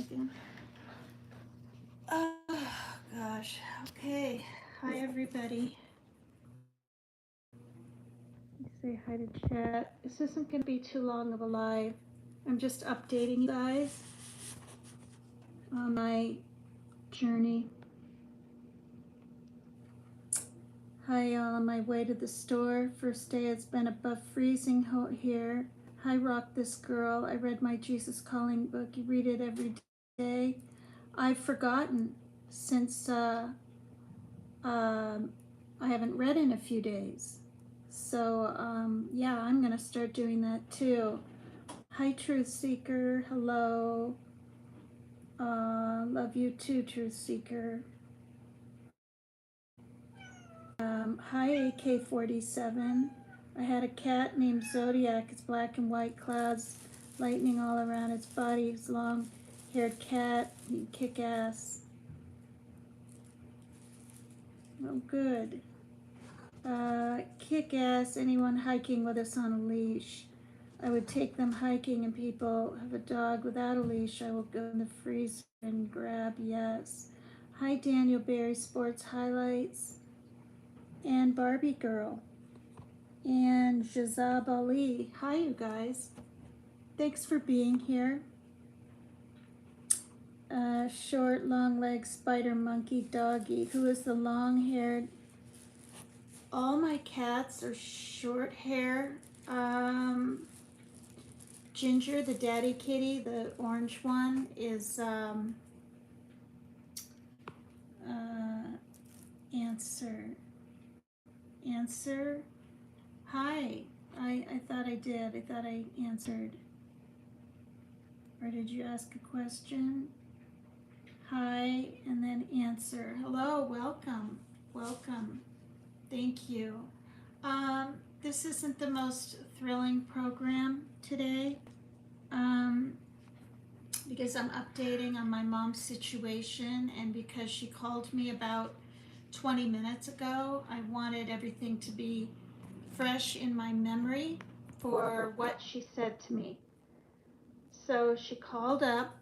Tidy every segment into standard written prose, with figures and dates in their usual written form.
Megan. Oh, gosh. Okay. Hi, everybody. Say hi to chat. This isn't going to be too long of a live. I'm just updating you guys on my journey. Hi, y'all. On my way to the store. First day it's been above freezing here. Hi, Rock This Girl. I read my Jesus Calling book. You read it every day. I've forgotten since I haven't read in a few days. So yeah, I'm gonna start doing that too. Hi, Truth Seeker. Hello. Love you too, Truth Seeker. Hi, AK-47. I had a cat named Zodiac. It's black and white clouds, lightning all around its body. It's long-haired cat. He'd kick ass. Oh, good. Kick ass. Anyone hiking with us on a leash. I would take them hiking, and people have a dog without a leash. I will go in the freezer and grab. Yes. Hi, Daniel Berry Sports Highlights. And Barbie Girl. And Jazab Ali. Hi, you guys. Thanks for being here. Short, long legged spider monkey doggy. Who is the long haired? All my cats are short hair. Ginger, the daddy kitty, the orange one, is answer. Hi. I thought I did. I thought I answered. Or did you ask a question? Hi, and then answer. Hello, welcome. Welcome. Thank you. This isn't the most thrilling program today because I'm updating on my mom's situation, and because she called me about 20 minutes ago, I wanted everything to be fresh in my memory for what she said to me. So she called up,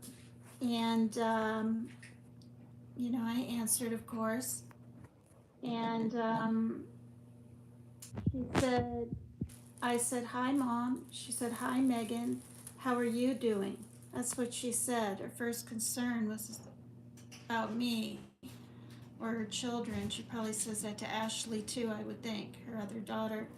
and I answered, of course, and I said, hi, Mom. She said, hi, Megan. How are you doing? That's what she said. Her first concern was about me or her children. She probably says that to Ashley too, I would think, her other daughter.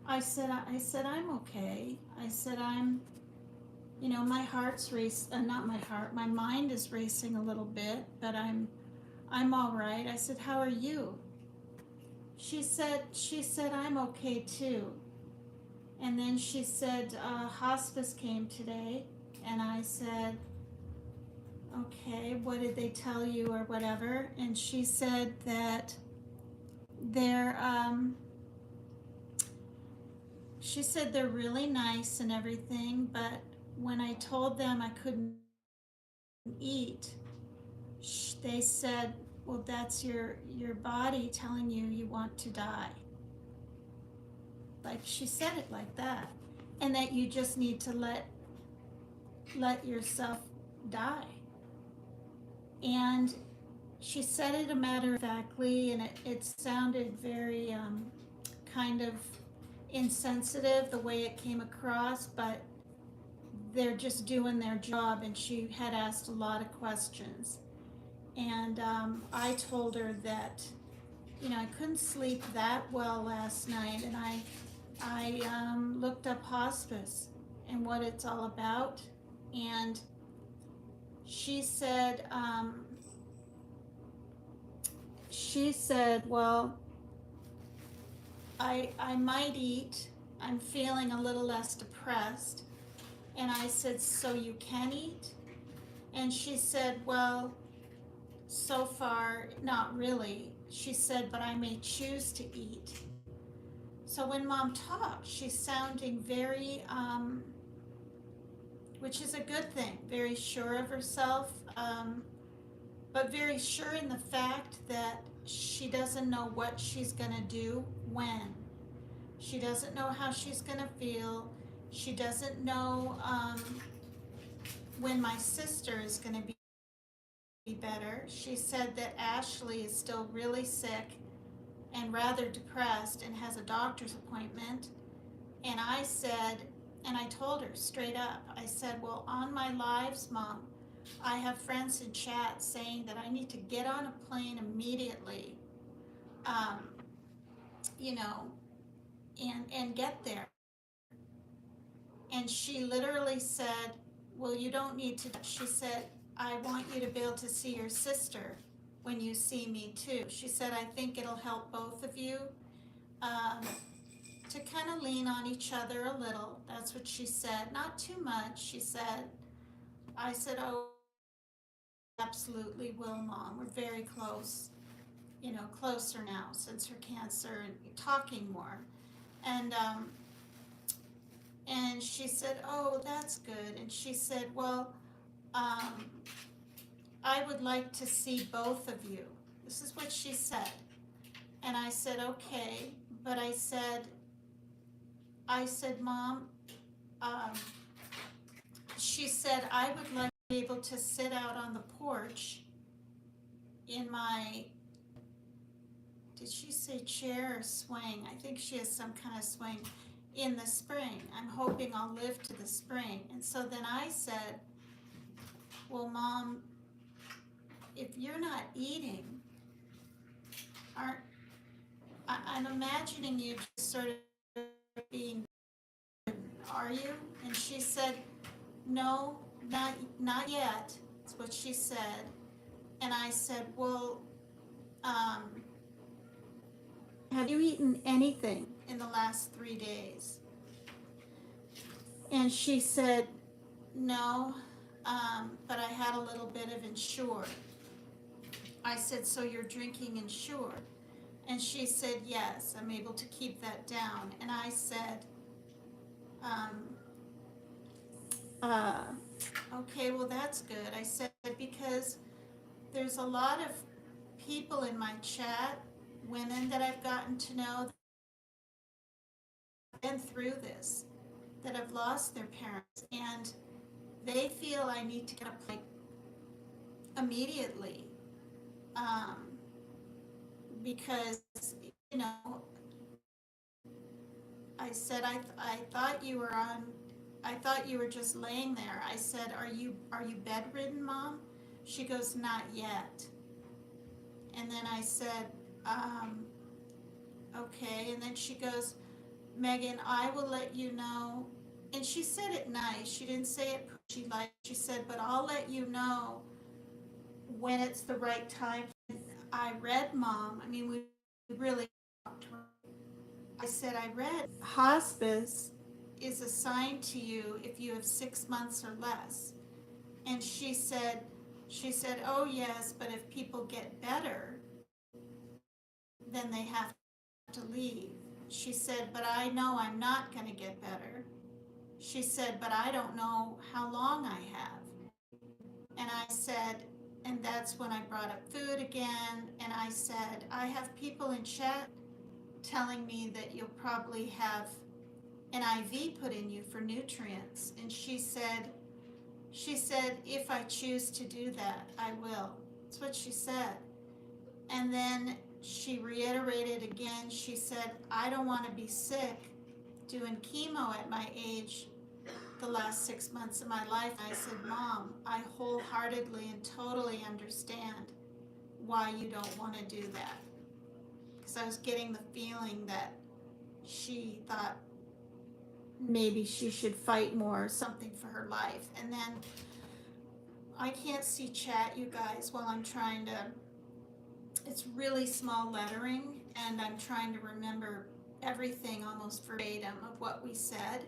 I said, I'm okay. I said, my heart's racing, not my heart, my mind is racing a little bit, but I'm all right. I said, how are you? She said, I'm okay too. And then she said, hospice came today. And I said, okay, what did they tell you or whatever? And she said that they're really nice and everything, but when I told them I couldn't eat, they said, well, that's your body telling you want to die. Like, she said it like that. And that you just need to let yourself die. And she said it a matter of factly, and it sounded very kind of insensitive the way it came across, but they're just doing their job, and she had asked a lot of questions. And I told her that, I couldn't sleep that well last night, and I looked up hospice and what it's all about, and she said, well, I might eat. I'm feeling a little less depressed. And I said, so you can eat? And she said, well, so far, not really. She said, but I may choose to eat. So when Mom talks, she's sounding very, which is a good thing, very sure of herself, but very sure in the fact that she doesn't know what she's going to do when. She doesn't know how she's going to feel. She doesn't know when my sister is going to be better. She said that Ashley is still really sick and rather depressed and has a doctor's appointment. And I said, and I told her straight up, I said, well, on my lives, Mom, I have friends in chat saying that I need to get on a plane immediately, um, you know, and get there. And she literally said, well, you don't need to. She said, I want you to be able to see your sister when you see me too. She said, I think it'll help both of you um, to kind of lean on each other a little. That's what she said. Not too much, she said. I said, oh, absolutely will, Mom. We're very close, closer now since her cancer and talking more. And and she said, oh, that's good. And she said, well, um, I would like to see both of you. This is what she said. And I said, okay. But I said, Mom, um, she said, I would like to be able to sit out on the porch in my, did she say chair or swing? I think she has some kind of swing in the spring. I'm hoping I'll live to the spring. And so then I said, well, Mom, if you're not eating, aren't, I'm imagining you just sort of being, are you? And she said, no, not yet. That's what she said. And I said, well, um, have you eaten anything in the last 3 days? And she said, no, but I had a little bit of Ensure. I said, so you're drinking Ensure? And she said, yes, I'm able to keep that down. And I said, um, uh, okay, well, that's good. I said, because there's a lot of people in my chat, women that I've gotten to know that have been through this, that have lost their parents, and they feel I need to get a plate immediately, because, you know, I said, I thought you were on, I thought you were just laying there. I said, are you bedridden, Mom? She goes, not yet. And then I said, okay. And then she goes, Megan, I will let you know. And she said it nice. She didn't say it pushy like. She said, but I'll let you know when it's the right time. I read, Mom. I mean, we really talked. I said, I read hospice is assigned to you if you have 6 months or less. And she said, oh yes, but if people get better, then they have to leave. She said, but I know I'm not going to get better. She said, but I don't know how long I have. And I said, and that's when I brought up food again. And I said, I have people in chat telling me that you'll probably have an IV put in you for nutrients. And she said, if I choose to do that, I will. That's what she said. And then she reiterated again, she said, I don't want to be sick doing chemo at my age the last 6 months of my life. And I said, Mom, I wholeheartedly and totally understand why you don't want to do that. Because I was getting the feeling that she thought maybe she should fight more or something for her life. And then I can't see chat, you guys, while I'm trying to, it's really small lettering, and I'm trying to remember everything almost verbatim of what we said.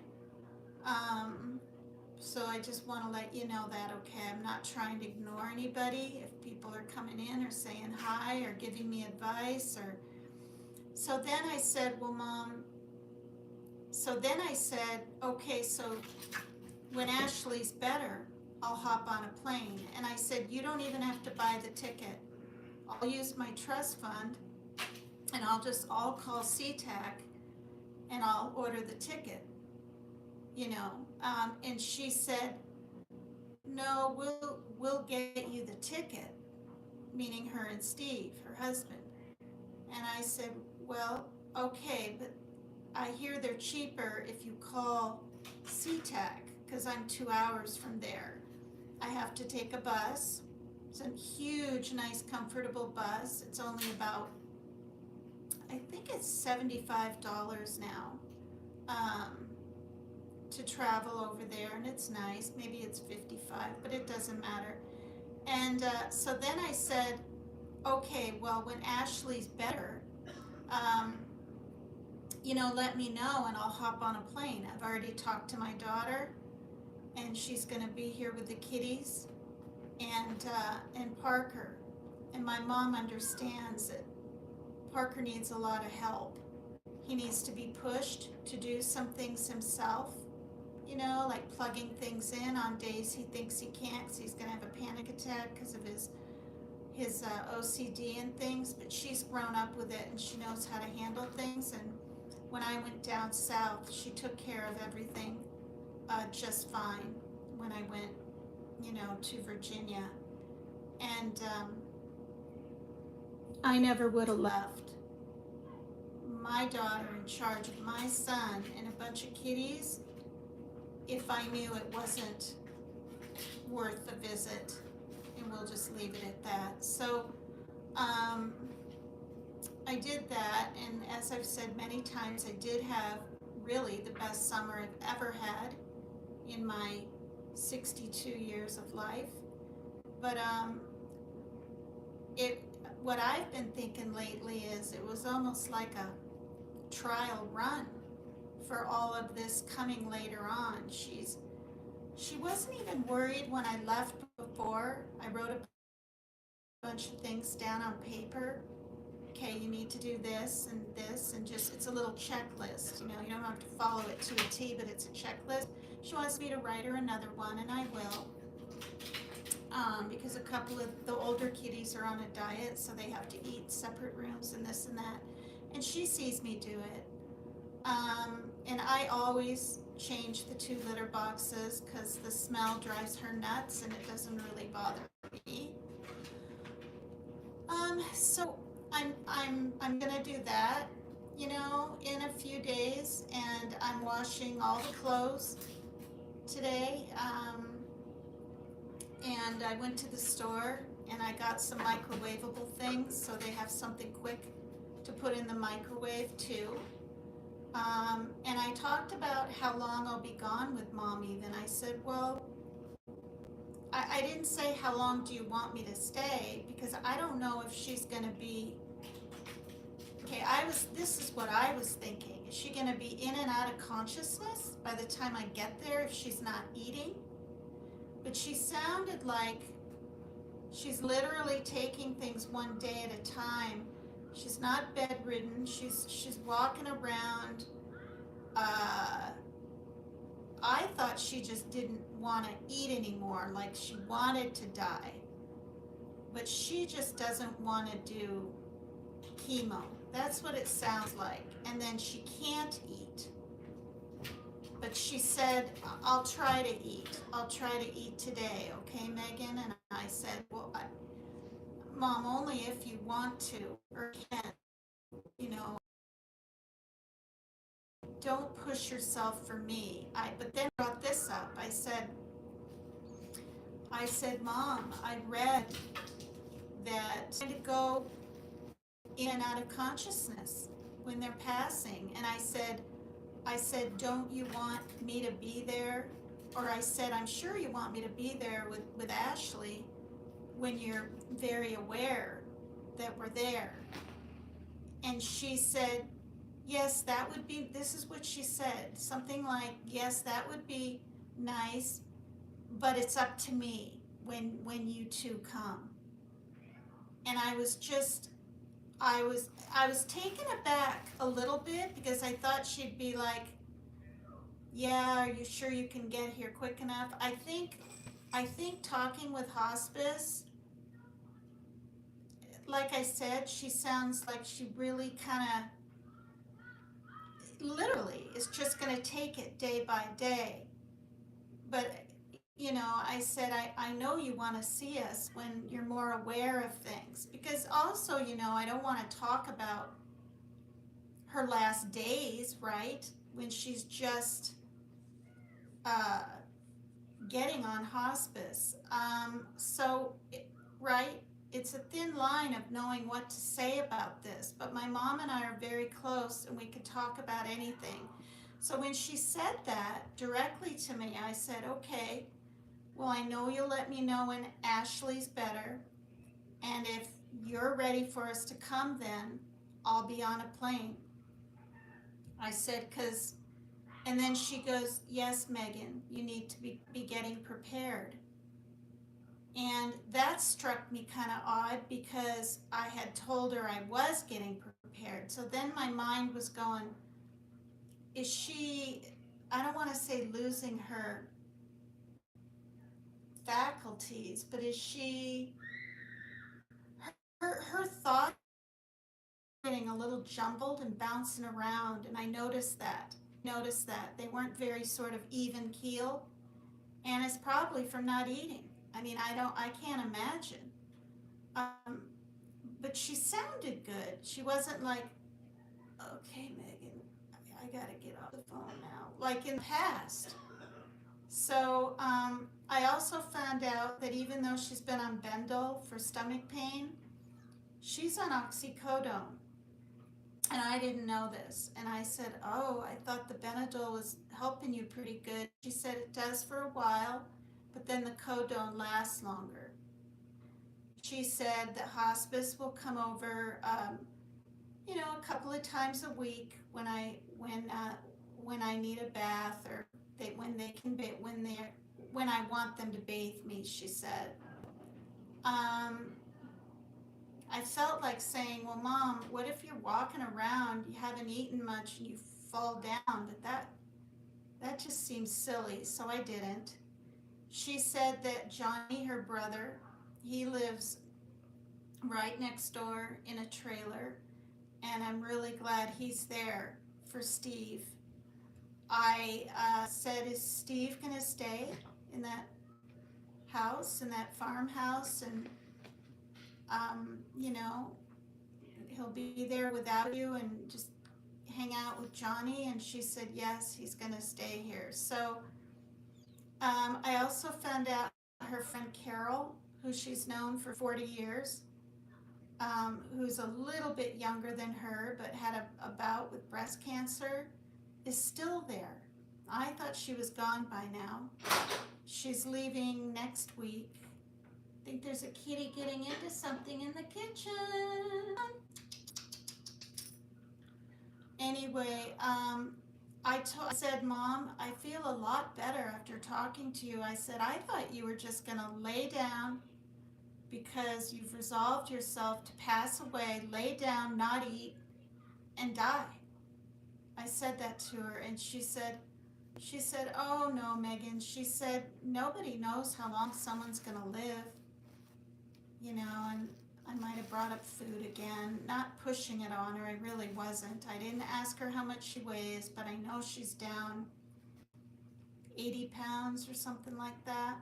So I just want to let you know that, okay? I'm not trying to ignore anybody. If people are coming in or saying hi or giving me advice or, so then I said, well, Mom, okay, so when Ashley's better, I'll hop on a plane. And I said, you don't even have to buy the ticket. I'll use my trust fund and I'll call SeaTac and I'll order the ticket, and she said, no, we'll get you the ticket. meaning her and Steve, her husband. And I said, well, okay, but I hear they're cheaper if you call SeaTac because I'm 2 hours from there. I have to take a bus. It's a huge, nice, comfortable bus. It's only about, I think it's $75 now, um, to travel over there, and it's nice. Maybe it's 55, but it doesn't matter. And so then I said, okay, well, when Ashley's better, um, let me know and I'll hop on a plane. I've already talked to my daughter, and she's going to be here with the kiddies and Parker. And my mom understands that Parker needs a lot of help. He needs to be pushed to do some things himself, like plugging things in on days he thinks he can't because he's going to have a panic attack because of his OCD and things. But she's grown up with it and she knows how to handle things. And when I went down south, she took care of everything just fine when I went, to Virginia. And I never would have left my daughter in charge of my son and a bunch of kiddies if I knew it wasn't worth the visit. And we'll just leave it at that. So I did that, and as I've said many times, I did have really the best summer I've ever had in my 62 years of life. But what I've been thinking lately is it was almost like a trial run for all of this coming later on. She wasn't even worried when I left before. I wrote a bunch of things down on paper. Okay, you need to do this, and just, it's a little checklist. You don't have to follow it to a T, but it's a checklist. She wants me to write her another one, and I will. Because a couple of the older kiddies are on a diet, so they have to eat separate rooms and this and that. And she sees me do it. And I always change the 2 litter boxes because the smell drives her nuts and it doesn't really bother me. So I'm gonna do that, in a few days, and I'm washing all the clothes today. And I went to the store and I got some microwavable things so they have something quick to put in the microwave too. And I talked about how long I'll be gone with Mom even. I said, well, I didn't say how long do you want me to stay because I don't know if she's going to be, okay, this is what I was thinking. Is she going to be in and out of consciousness by the time I get there if she's not eating? But she sounded like she's literally taking things one day at a time. She's not bedridden. She's walking around. I thought she just didn't want to eat anymore, like she wanted to die. But she just doesn't want to do chemo. That's what it sounds like. And then she can't eat. But she said, I'll try to eat. I'll try to eat today, okay, Megan? And I said, well, Mom, only if you want to or can, don't push yourself for me. But then I brought this up. I said, Mom, I read that to go in and out of consciousness when they're passing. And I said, don't you want me to be there? Or I said, I'm sure you want me to be there with Ashley when you're very aware that we're there. And she said, yes, that would be, this is what she said, something like, yes, that would be nice, but it's up to me when you two come. And I was taken aback a little bit because I thought she'd be like, yeah, are you sure you can get here quick enough? I think talking with hospice, like I said, she sounds like she really kind of literally is just going to take it day by day. But I said, I know you want to see us when you're more aware of things. Because also, I don't want to talk about her last days, right? When she's just uh, getting on hospice. Right, it's a thin line of knowing what to say about this, but my mom and I are very close and we can talk about anything. So when she said that directly to me, I said, okay, well, I know you'll let me know when Ashley's better, and if you're ready for us to come, then I'll be on a plane. I said, because, and then she goes, yes, Megan, you need to be getting prepared. And that struck me kind of odd because I had told her I was getting prepared. So then my mind was going, is she, I don't want to say losing her faculties, but is she, her thoughts getting a little jumbled and bouncing around, and I noticed that. They weren't very sort of even keel, and it's probably from not eating. I mean, I can't imagine. Um, but she sounded good. She wasn't like, okay, Megan, I gotta get off the phone now, like in the past. So I also found out that even though she's been on Bendel for stomach pain, she's on oxycodone. And I didn't know this. And I said, oh, I thought the Benadryl was helping you pretty good. She said it does for a while, but then the codone lasts longer. She said that hospice will come over, a couple of times a week when I need a bath, or when they can when I want them to bathe me. She said. Um, I felt like saying, well, Mom, what if you're walking around, you haven't eaten much, and you fall down? But that just seems silly, so I didn't. She said that Johnny, her brother, he lives right next door in a trailer, and I'm really glad he's there for Steve. I said, is Steve going to stay in that house, in that farmhouse, and, you know, he'll be there without you and just hang out with Johnny? And she said, yes, he's going to stay here. So I also found out her friend Carol, who she's known for 40 years, who's a little bit younger than her but had a bout with breast cancer, is still there. I thought she was gone by now. She's leaving next week. I think there's a kitty getting into something in the kitchen. Anyway, I said, Mom, I feel a lot better after talking to you. I said, I thought you were just going to lay down because you've resolved yourself to pass away, lay down, not eat, and die. I said that to her, and she said, oh no, Megan. She said, nobody knows how long someone's going to live, and I might have brought up food again, not pushing it on her. I really wasn't. I didn't ask her how much she weighs, but I know she's down 80 pounds or something like that.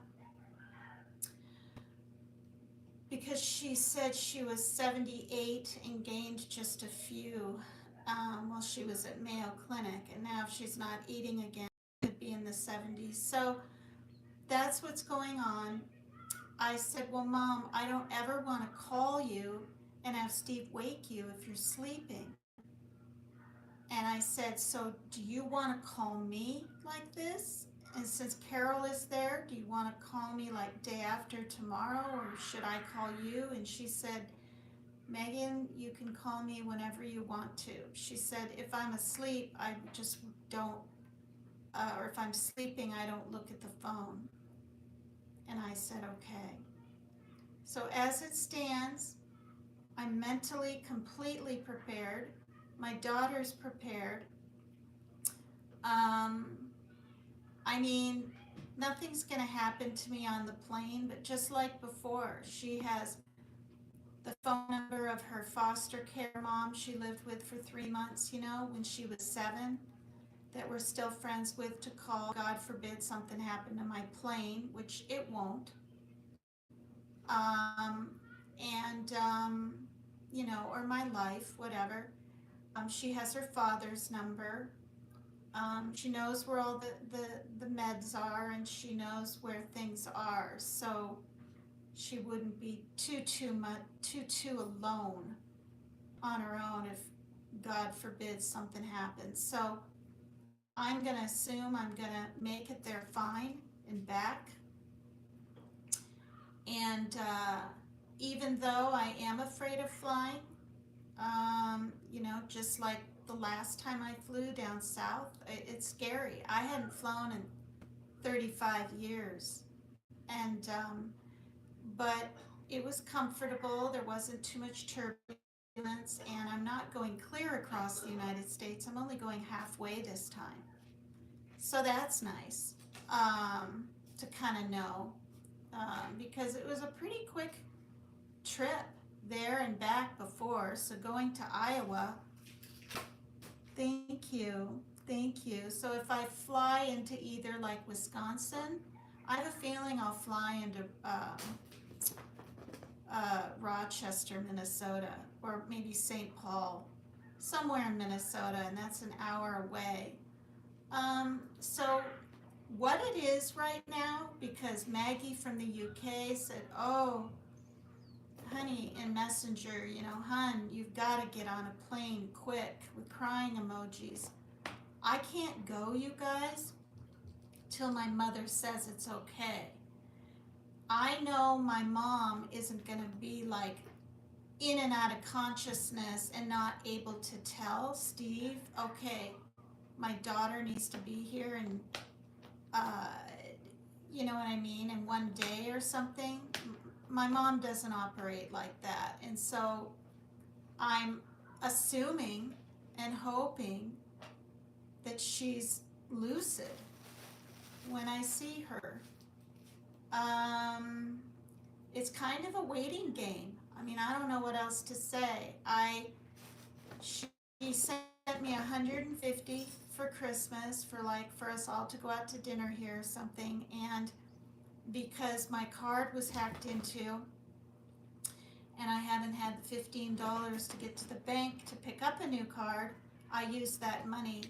Because she said she was 78 and gained just a few while she was at Mayo Clinic, and now if she's not eating again, it could be in the 70s. So that's what's going on. I said, well, Mom, I don't ever want to call you and have Steve wake you if you're sleeping. And I said, so do you want to call me like this? And since Carol is there, do you want to call me like day after tomorrow, or should I call you? And she said, Megan, you can call me whenever you want to. She said, if I'm asleep, I just don't, or if I'm sleeping, I don't look at the phone. And I said, okay. So as it stands, I'm mentally completely prepared. My daughter's prepared. I mean, nothing's going to happen to me on the plane, but just like before, she has the phone number of her foster care mom she lived with for 3 months, when she was 7. that we're still friends with to call. God forbid something happened to my plane, which it won't. Um, and or my life, whatever. She has her father's number. She knows where all the meds are, and she knows where things are. So she wouldn't be too alone on her own if God forbid something happens. So I'm gonna assume I'm gonna make it there fine and back. And even though I am afraid of flying, just like the last time I flew down south, it's scary. I hadn't flown in 35 years, and but it was comfortable. There wasn't too much turbulence, and I'm not going clear across the United States. I'm only going halfway this time, so that's nice to kind of know, because it was a pretty quick trip there and back before. So going to Iowa, thank you, thank you. So if I fly into either like Wisconsin, I have a feeling I'll fly into Rochester, Minnesota, or maybe St. Paul, somewhere in Minnesota, and that's an hour away. So what it is right now, because Maggie from the UK said, oh, honey, in Messenger, hun, you've got to get on a plane quick with crying emojis. I can't go, you guys, till my mother says it's okay. I know my mom isn't going to be like in and out of consciousness and not able to tell Steve, okay, my daughter needs to be here, and uh, you know what I mean, in one day or something. My mom doesn't operate like that. And so I'm assuming and hoping that she's lucid when I see her. It's kind of a waiting game. I mean, I don't know what else to say. She sent me 150 for Christmas for us all to go out to dinner here or something, and because my card was hacked into and I haven't had the $15 to get to the bank to pick up a new card, I used that money,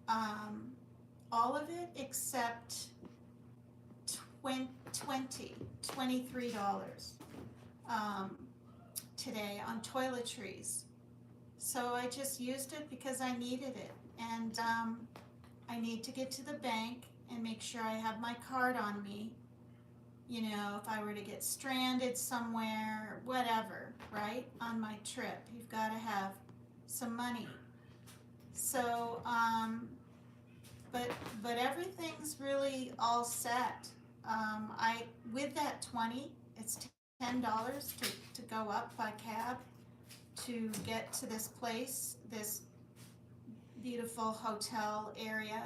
all of it except $23 today on toiletries. So I just used it because I needed it, and I need to get to the bank and make sure I have my card on me. If I were to get stranded somewhere, whatever, right, on my trip, you've got to have some money. So, but everything's really all set. With that 20, it's $10 to go up by cab to get to this place, this beautiful hotel area.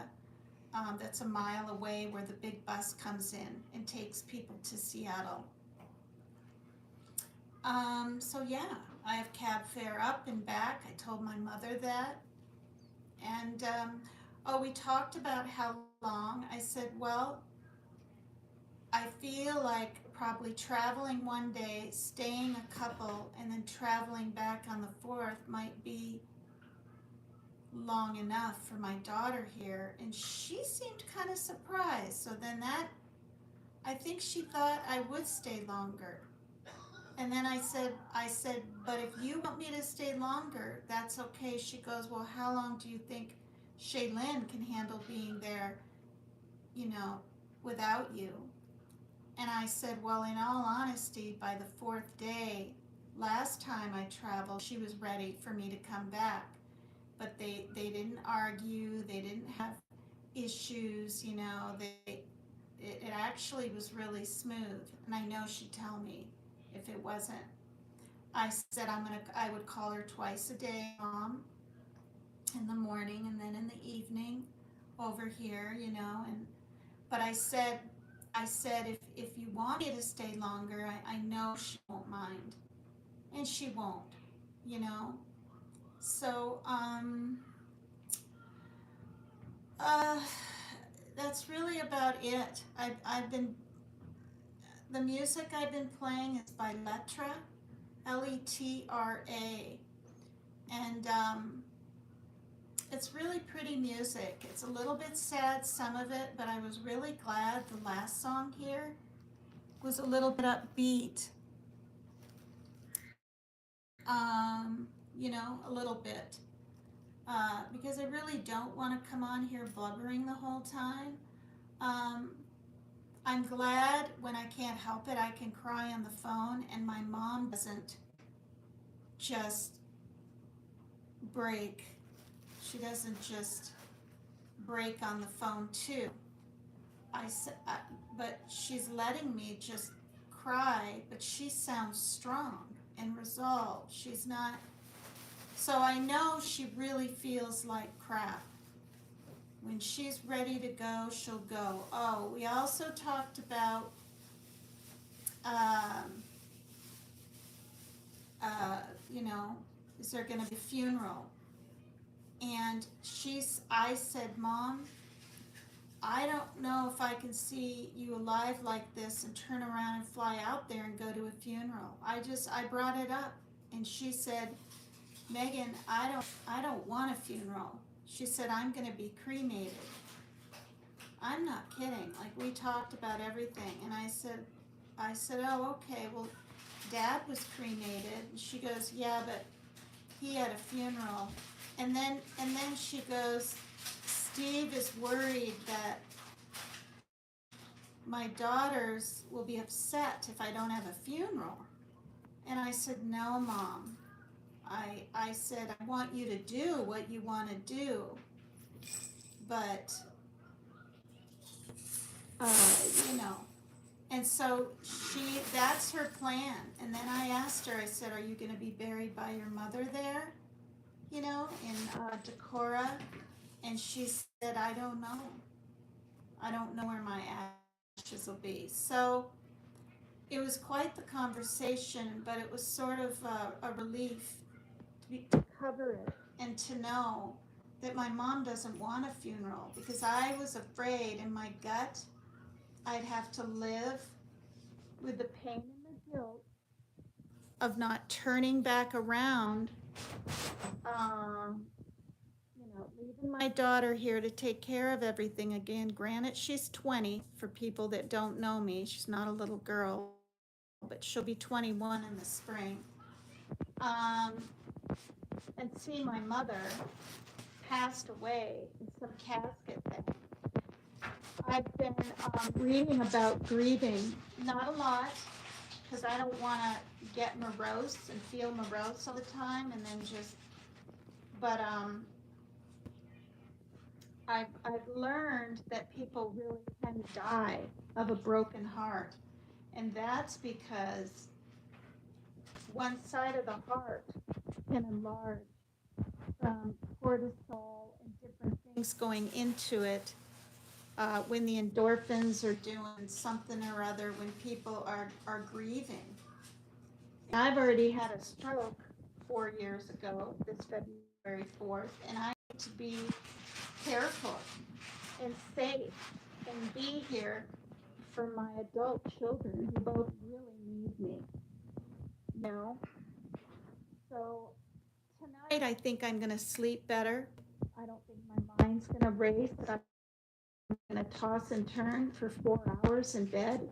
That's a mile away, where the big bus comes in and takes people to Seattle. So yeah, I have cab fare up and back. I told my mother that. And we talked about how long. I said, well, I feel like probably traveling one day, staying a couple, and then traveling back on the 4th might be long enough for my daughter here. And she seemed kind of surprised. So then I think she thought I would stay longer. And then I said, but if you want me to stay longer, that's okay. She goes, well, how long do you think Shaylin can handle being there, without you? And I said, well, in all honesty, by the 4th day, last time I traveled, she was ready for me to come back. But they didn't argue, they didn't have issues, it actually was really smooth. And I know she'd tell me if it wasn't. I said I would call her twice a day, Mom, in the morning and then in the evening over here, but I said if you want me to stay longer, I know she won't mind. And she won't, So Uh, that's really about it. I've been, the music I've been playing is by Letra, Letra, and it's really pretty music. It's a little bit sad, some of it, but I was really glad the last song here was a little bit upbeat. A little bit. Because I really don't want to come on here blubbering the whole time. Um, I'm glad when I can't help it, I can cry on the phone, and my mom doesn't just break. She doesn't just break on the phone too. I said, but she's letting me just cry. But she sounds strong and resolved. She's not. So I know she really feels like crap. When she's ready to go, she'll go. Oh, we also talked about um, uh, you know, is there going to be a funeral? And I said, Mom, I don't know if I can see you alive like this and turn around and fly out there and go to a funeral. I brought it up, and she said, Megan, I don't want a funeral. She said, I'm going to be cremated. I'm not kidding. Like, we talked about everything, and I said, oh, okay. Well, Dad was cremated. And she goes, yeah, but he had a funeral. And then she goes, Steve is worried that my daughters will be upset if I don't have a funeral. And I said, no, Mom. I said, I want you to do what you want to do, but, uh, you know. And so that's her plan. And then I asked her, I said, are you going to be buried by your mother there, in Decorah? And she said, I don't know. I don't know where my ashes will be. So it was quite the conversation, but it was sort of a relief to cover it and to know that my mom doesn't want a funeral, because I was afraid in my gut I'd have to live with the pain and the guilt of not turning back around, um, leaving my daughter here to take care of everything again. Granted, she's 20, for people that don't know me. She's not a little girl, but she'll be 21 in the spring. Um, and see my mother passed away in some casket thing. I've been reading about grieving, not a lot, because I don't want to get morose and feel morose all the time, and then just, but I've learned that people really can die of a broken heart, and that's because one side of the heart can enlarge from cortisol and different things going into it, when the endorphins are doing something or other, when people are grieving. I've already had a stroke 4 years ago, this February 4th, and I need to be careful and safe and be here for my adult children who both really need me. You know? So tonight I think I'm going to sleep better. I don't think my mind's going to race. I'm going to toss and turn for 4 hours in bed,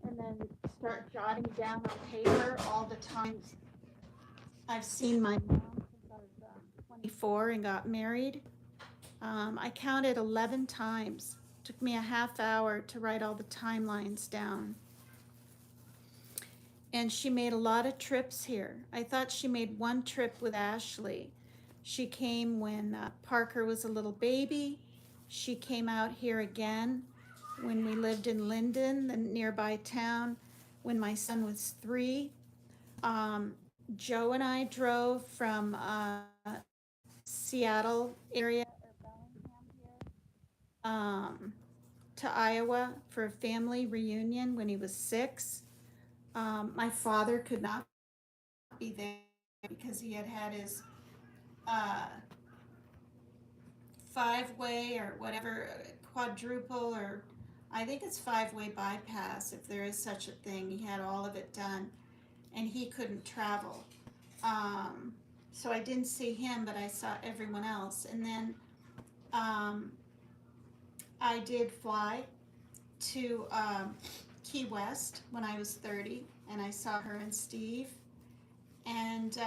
and then start jotting down on paper all the times I've seen my mom since I was 24 and got married. I counted 11 times. It took me a half hour to write all the timelines down. And she made a lot of trips here. I thought she made one trip with Ashley. She came when Parker was a little baby. She came out here again when we lived in Linden, the nearby town, when my son was 3. Joe and I drove from Seattle area, or Bellingham here, to Iowa for a family reunion when he was 6. My father could not be there because he had his uh, 5-way or whatever, quadruple, or I think it's 5-way bypass, if there is such a thing. He had all of it done, and he couldn't travel. Um, so I didn't see him, but I saw everyone else. And then um, I did fly to Key West when I was 30, and I saw her and Steve. And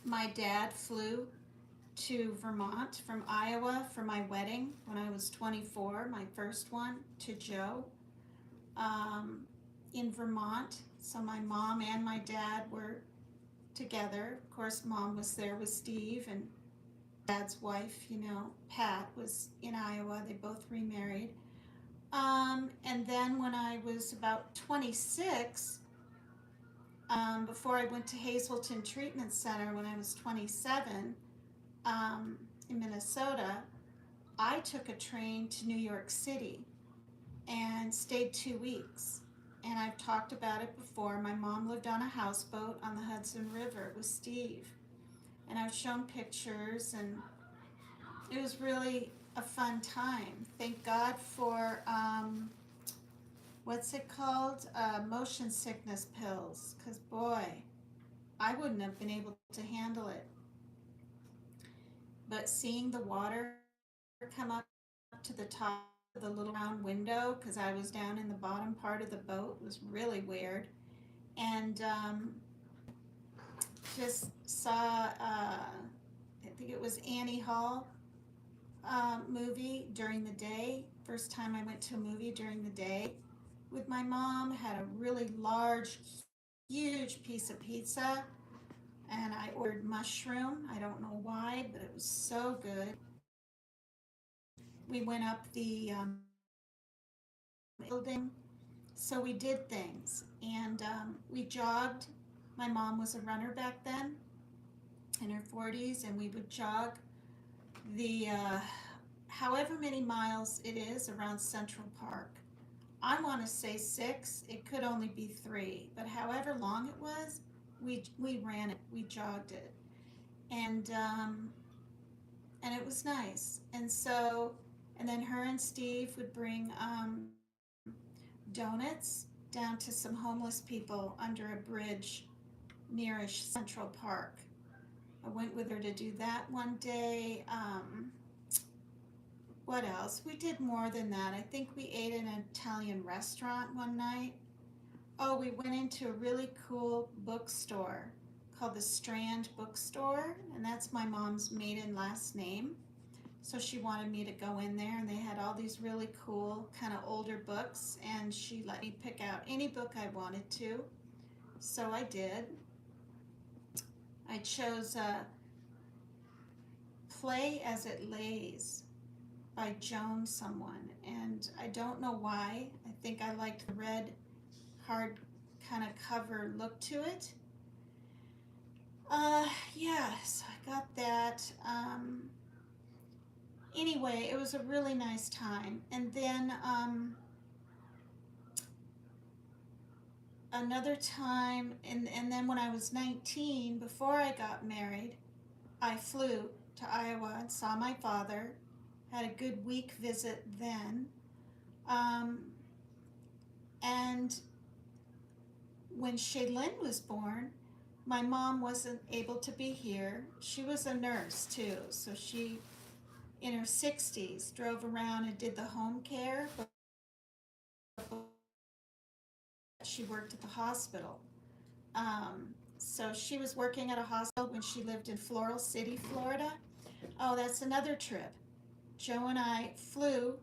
my dad flew to Vermont from Iowa for my wedding when I was 24, my first one, to Joe um, in Vermont. So my mom and my dad were together. Of course, mom was there with Steve, and dad's wife, Pat, was in Iowa. They both remarried. And then when I was about 26, before I went to Hazelton Treatment Center when I was 27 in Minnesota, I took a train to New York City and stayed 2 weeks. And I've talked about it before. My mom lived on a houseboat on the Hudson River with Steve. And I've shown pictures, and it was really a fun time. Thank God for, what's it called? Motion sickness pills. Because, boy, I wouldn't have been able to handle it. But seeing the water come up to the top of the little round window, because I was down in the bottom part of the boat, was really weird. And just saw, I think it was Annie Hall movie during the day. First time I went to a movie during the day with my mom. Had a really large, huge piece of pizza, and I ordered mushroom. I don't know why, but it was so good. We went up the building, so we did things, and we jogged. My mom was a runner back then, in her 40s, and we would jog the however many miles it is around Central Park. I want to say 6. It could only be 3, but however long it was, we ran it. We jogged it, and it was nice. And then her and Steve would bring donuts down to some homeless people under a bridge nearish Central Park. I went with her to do that one day. What else? We did more than that. I think we ate in an Italian restaurant one night. Oh, we went into a really cool bookstore called the Strand Bookstore, and that's my mom's maiden last name. So she wanted me to go in there, and they had all these really cool kind of older books, and she let me pick out any book I wanted to. So I did. I chose Play as It Lays by Joan someone, and I don't know why. I think I liked the red hard kind of cover look to it. Yeah, so I got that. Anyway, it was a really nice time. And then another time, and then when I was 19, before I got married, I flew to Iowa and saw my father. Had a good week visit then. And when Shaylin was born, my mom wasn't able to be here. She was a nurse too, so she, in her 60s, drove around and did the home care, but she worked at the hospital. So she was working at a hospital when she lived in Floral City, Florida. Oh, that's another trip. Joe and I flew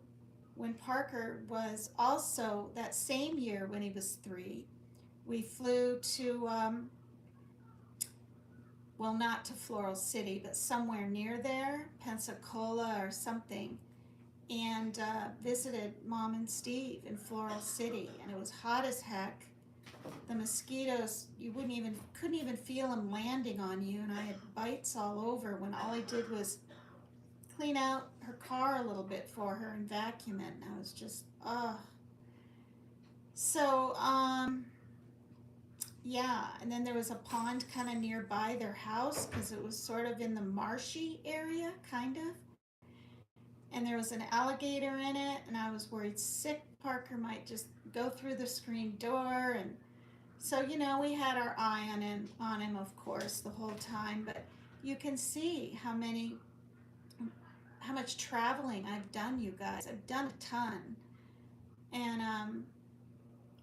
when Parker was also, that same year when he was 3. We flew to, well, not to Floral City, but somewhere near there, Pensacola or something, and visited Mom and Steve in Floral City, and it was hot as heck. The mosquitoes, you couldn't even feel them landing on you, and I had bites all over when all I did was clean out her car a little bit for her and vacuum it, and I was just, ugh. So, Yeah, and then there was a pond kind of nearby their house because it was sort of in the marshy area, kind of. And there was an alligator in it, and I was worried sick Parker might just go through the screen door. And so, we had our eye on him, of course, the whole time. But you can see how much traveling I've done, you guys. I've done a ton, and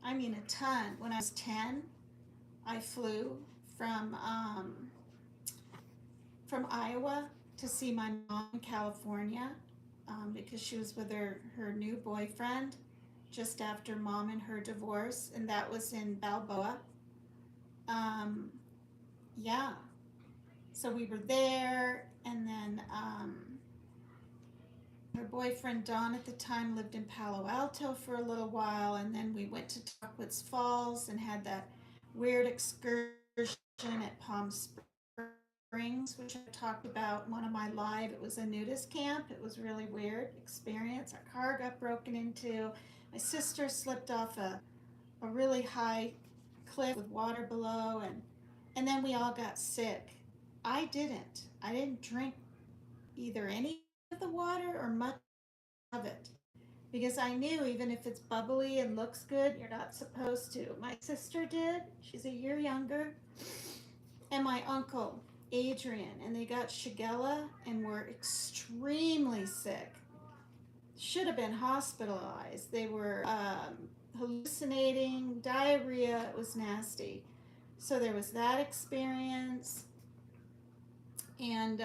I mean a ton. When I was 10, I flew from um, from Iowa to see my mom in California, because she was with her new boyfriend just after mom and her divorce, and that was in Balboa. Um, yeah, so we were there, and then her boyfriend Don at the time lived in Palo Alto for a little while, and then we went to Tahquitz Falls and had that weird excursion at Palm Springs, which I talked about in one of my live. It was a nudist camp. It was a really weird experience. Our car got broken into. My sister slipped off a really high cliff with water below, and then we all got sick. I didn't. I didn't drink either any of the water or much of it because I knew even if it's bubbly and looks good, you're not supposed to. My sister did. She's a year younger, and my uncle Adrian, and they got Shigella and were extremely sick. Should have been hospitalized. They were hallucinating, diarrhea. It was nasty. So there was that experience, and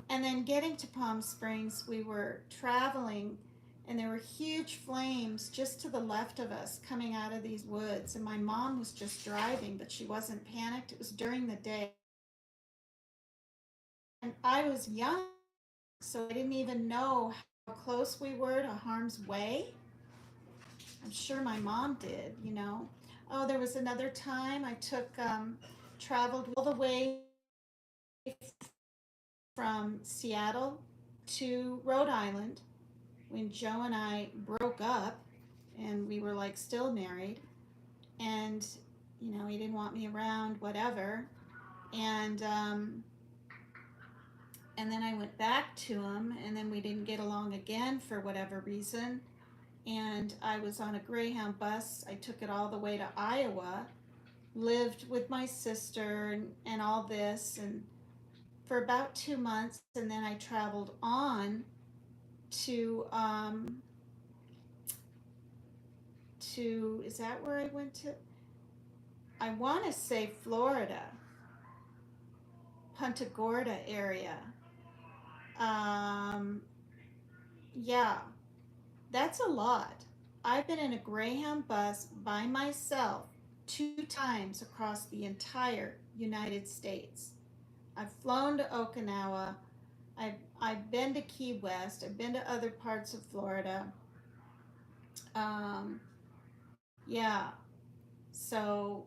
and then getting to Palm Springs, we were traveling, and there were huge flames just to the left of us coming out of these woods. And my mom was just driving, but she wasn't panicked. It was during the day, and I was young, so I didn't even know how close we were to harm's way. I'm sure my mom did. Oh, there was another time I traveled all the way from Seattle to Rhode Island when Joe and I broke up, and we were like still married, and he didn't want me around, whatever. And um, and then I went back to him, and then we didn't get along again for whatever reason. And I was on a Greyhound bus. I took it all the way to Iowa, lived with my sister, and all this, and for about 2 months, and then I traveled on to is that where I went to? I want to say Florida, Punta Gorda area. Um, yeah, that's a lot. I've been in a Greyhound bus by myself 2 times across the entire United States. I've flown to Okinawa. I've been to Key West. I've been to other parts of Florida. Um, yeah, so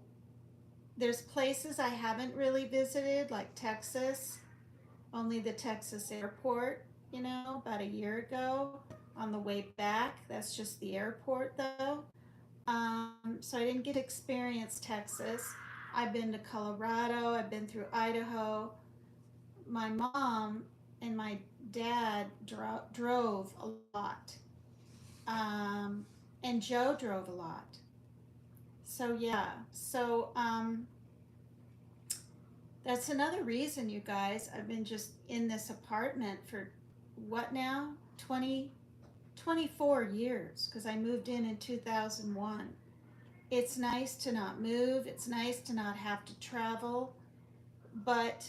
there's places I haven't really visited, like Texas. Only the Texas airport, about a year ago on the way back. That's just the airport, though. So I didn't get to experience Texas. I've been to Colorado. I've been through Idaho. My mom and my dad drove a lot. Um, and Joe drove a lot. So, yeah. So, that's another reason, you guys. I've been just in this apartment for what now? 24 years because I moved in 2001. It's nice to not move, it's nice to not have to travel, but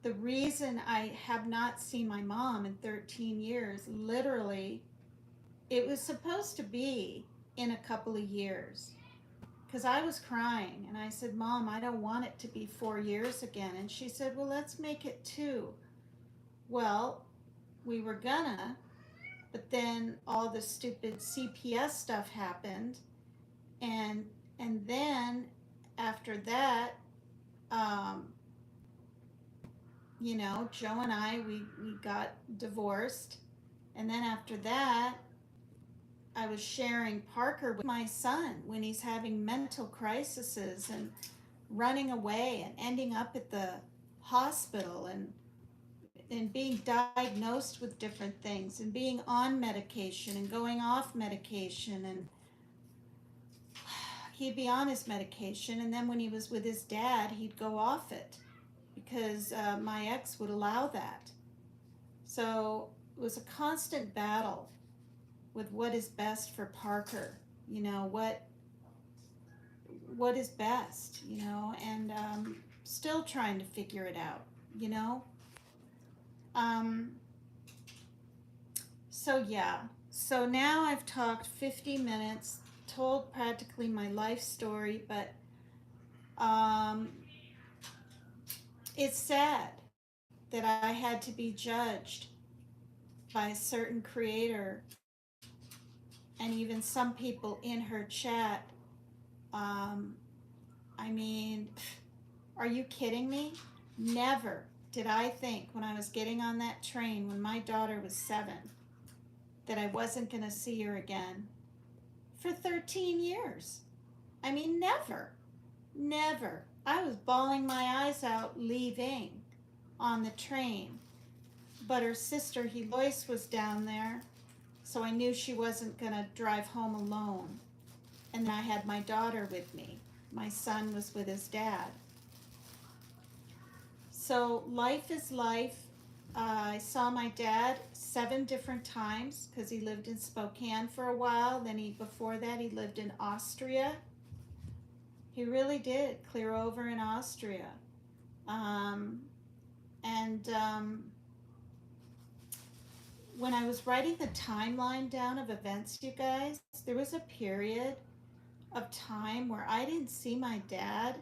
the reason I have not seen my mom in 13 years, literally, it was supposed to be in a couple of years because I was crying and I said, Mom, I don't want it to be 4 years again. And she said, well, let's make it two. Well, we were gonna, but then all the stupid CPS stuff happened, and then after that, um, Joe and I we got divorced, and then after that, I was sharing Parker with my son when he's having mental crises and running away and ending up at the hospital and being diagnosed with different things and being on medication and going off medication, and he'd be on his medication, and then when he was with his dad he'd go off it because my ex would allow that. So it was a constant battle with what is best for Parker, you know, what is best, you know, and still trying to figure it out, you know. Um, so yeah, so now I've talked 50 minutes, told practically my life story, but um, it's sad that I had to be judged by a certain creator and even some people in her chat. Um, I mean, are you kidding me? Never did I think when I was getting on that train when my daughter was 7 that I wasn't going to see her again for 13 years. I mean, never, never. I was bawling my eyes out leaving on the train, but her sister Heloise was down there, so I knew she wasn't going to drive home alone. And then I had my daughter with me. My son was with his dad. So life is life. I saw my dad 7 different times because he lived in Spokane for a while. Then before that, he lived in Austria. He really did clear over in Austria. Um, and when I was writing the timeline down of events, you guys, there was a period of time where I didn't see my dad.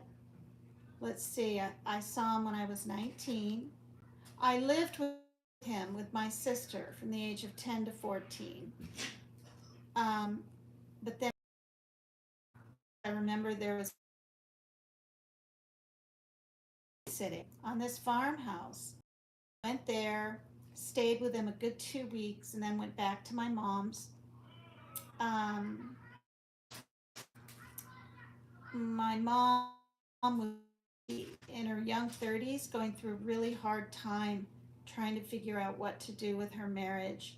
Let's see, I saw him when I was 19. I lived with him with my sister from the age of 10 to 14. But then I remember there was sitting on this farmhouse. Went there, stayed with him a good 2 weeks, and then went back to my mom's. Um, my mom was in her young 30s going through a really hard time trying to figure out what to do with her marriage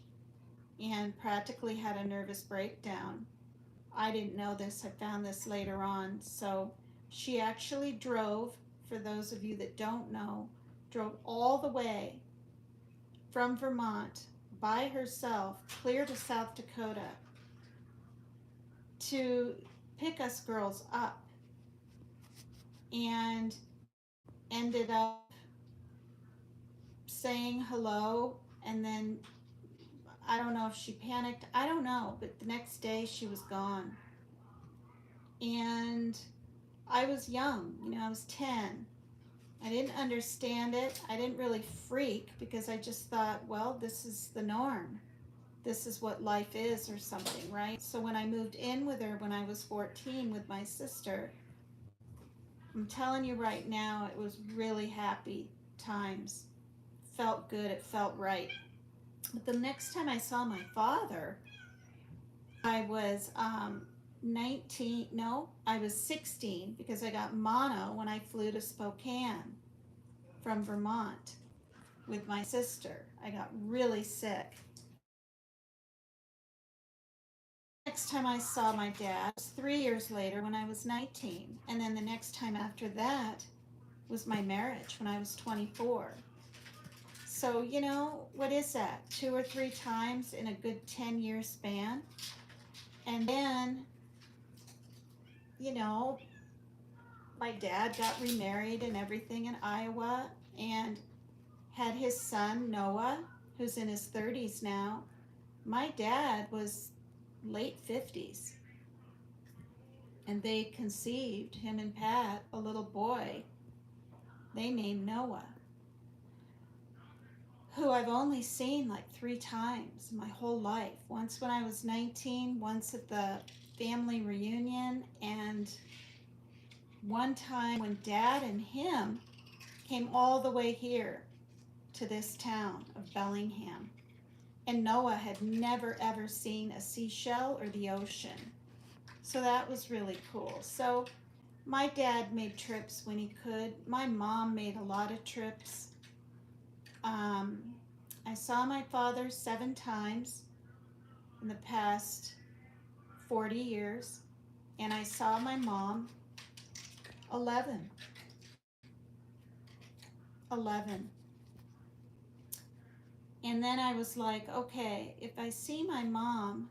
and practically had a nervous breakdown. I didn't know this, I found this later on. So she actually drove, for those of you that don't know, drove all the way from Vermont by herself clear to South Dakota to pick us girls up, and ended up saying hello, and then I don't know if she panicked, I don't know, but the next day she was gone. And I was young, you know, I was 10. I didn't understand it. I didn't really freak because I just thought, well, this is the norm. This is what life is or something, right? So when I moved in with her when I was 14 with my sister, I'm telling you right now, it was really happy times. Felt good, it felt right. But the next time I saw my father, I was 19, no, I was 16 because I got mono when I flew to Spokane from Vermont with my sister. I got really sick. Next time I saw my dad was 3 years later when I was 19. And then the next time after that was my marriage when I was 24. So, you know, what is that? 2 or 3 times in a good 10-year span. And then, you know, my dad got remarried and everything in Iowa and had his son, Noah, who's in his 30s now. My dad was late 50s. And they conceived, him and Pat, a little boy they named Noah, who I've only seen like 3 times in my whole life. Once when I was 19, once at the family reunion, and one time when Dad and him came all the way here to this town of Bellingham. And Noah had never ever seen a seashell or the ocean. So that was really cool. So my dad made trips when he could. My mom made a lot of trips. Um, I saw my father 7 times in the past 40 years, and I saw my mom 11. 11. And then I was like, okay, if I see my mom,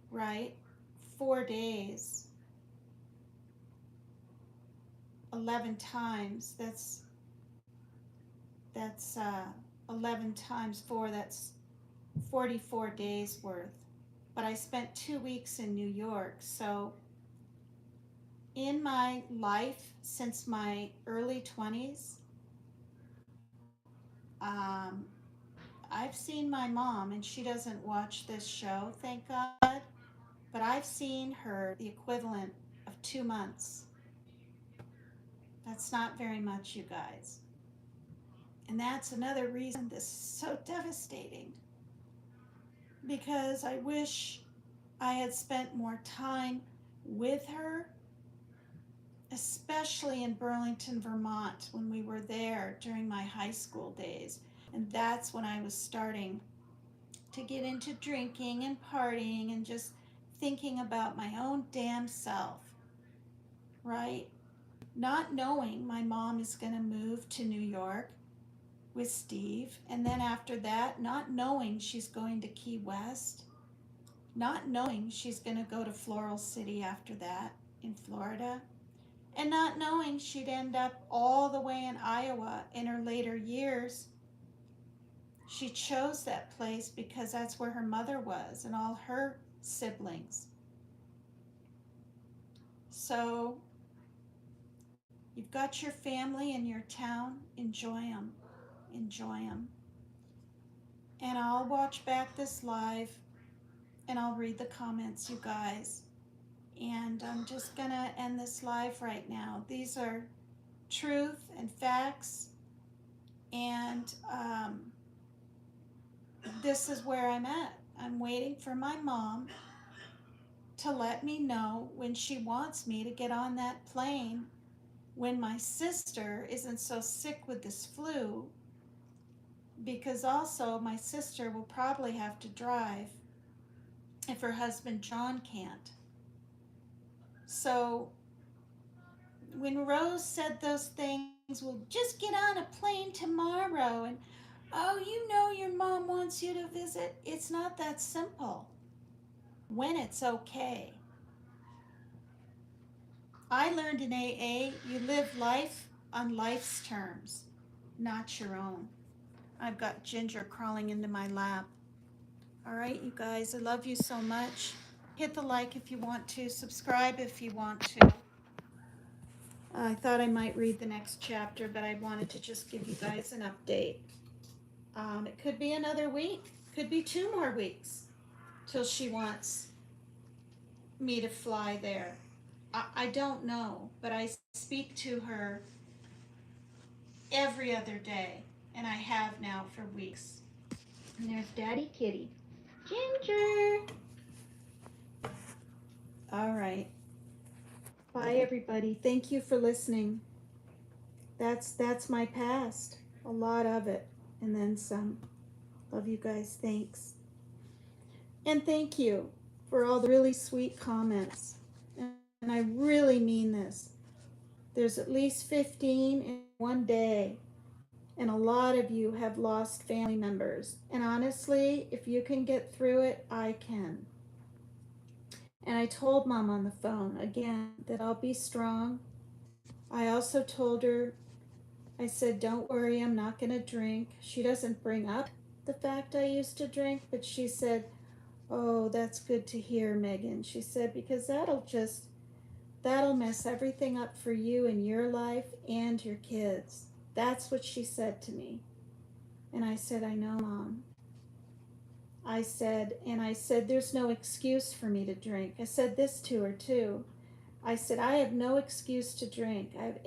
right, 4 days, 11 times, that's 11 times 4, that's 44 days worth. But I spent 2 weeks in New York. So in my life since my early 20s, um, I've seen my mom, and she doesn't watch this show, thank God, but I've seen her the equivalent of 2 months. That's not very much, you guys. And that's another reason this is so devastating, because I wish I had spent more time with her, especially in Burlington, Vermont, when we were there during my high school days. And that's when I was starting to get into drinking and partying and just thinking about my own damn self, right? Not knowing my mom is going to move to New York with Steve, and then after that, not knowing she's going to Key West, not knowing she's going to go to Floral City after that in Florida, and not knowing she'd end up all the way in Iowa in her later years. She chose that place because that's where her mother was and all her siblings. So you've got your family in your town, enjoy them. Enjoy them. And I'll watch back this live and I'll read the comments, you guys. And I'm just going to end this live right now. These are truth and facts. And this is where I'm at. I'm waiting for my mom to let me know when she wants me to get on that plane when my sister isn't so sick with this flu, because also my sister will probably have to drive if her husband John can't. So when Rose said those things, we'll just get on a plane tomorrow, and oh, you know your mom wants you to visit, it's not that simple when it's okay. I learned in AA, you live life on life's terms, not your own. I've got Ginger crawling into my lap. All right, you guys, I love you so much. Hit the like if you want to, subscribe if you want to. I thought I might read the next chapter, but I wanted to just give you guys an update. It could be another week, could be 2 more weeks till she wants me to fly there. I don't know, but I speak to her every other day, and I have now for weeks. And there's Daddy Kitty. Ginger! All right. Bye, everybody. Thank you for listening. That's my past. A lot of it. And then some. Love you guys. Thanks. And thank you for all the really sweet comments. And I really mean this. There's at least 15 in one day. And a lot of you have lost family members. And honestly, if you can get through it, I can. And I told Mom on the phone again that I'll be strong. I also told her, I said, don't worry, I'm not going to drink. She doesn't bring up the fact I used to drink, but she said, oh, that's good to hear, Megan. She said, because that'll mess everything up for you in your life and your kids. That's what she said to me. And I said, I know, Mom. I said, there's no excuse for me to drink. I said this to her too. I said, I have no excuse to drink. I have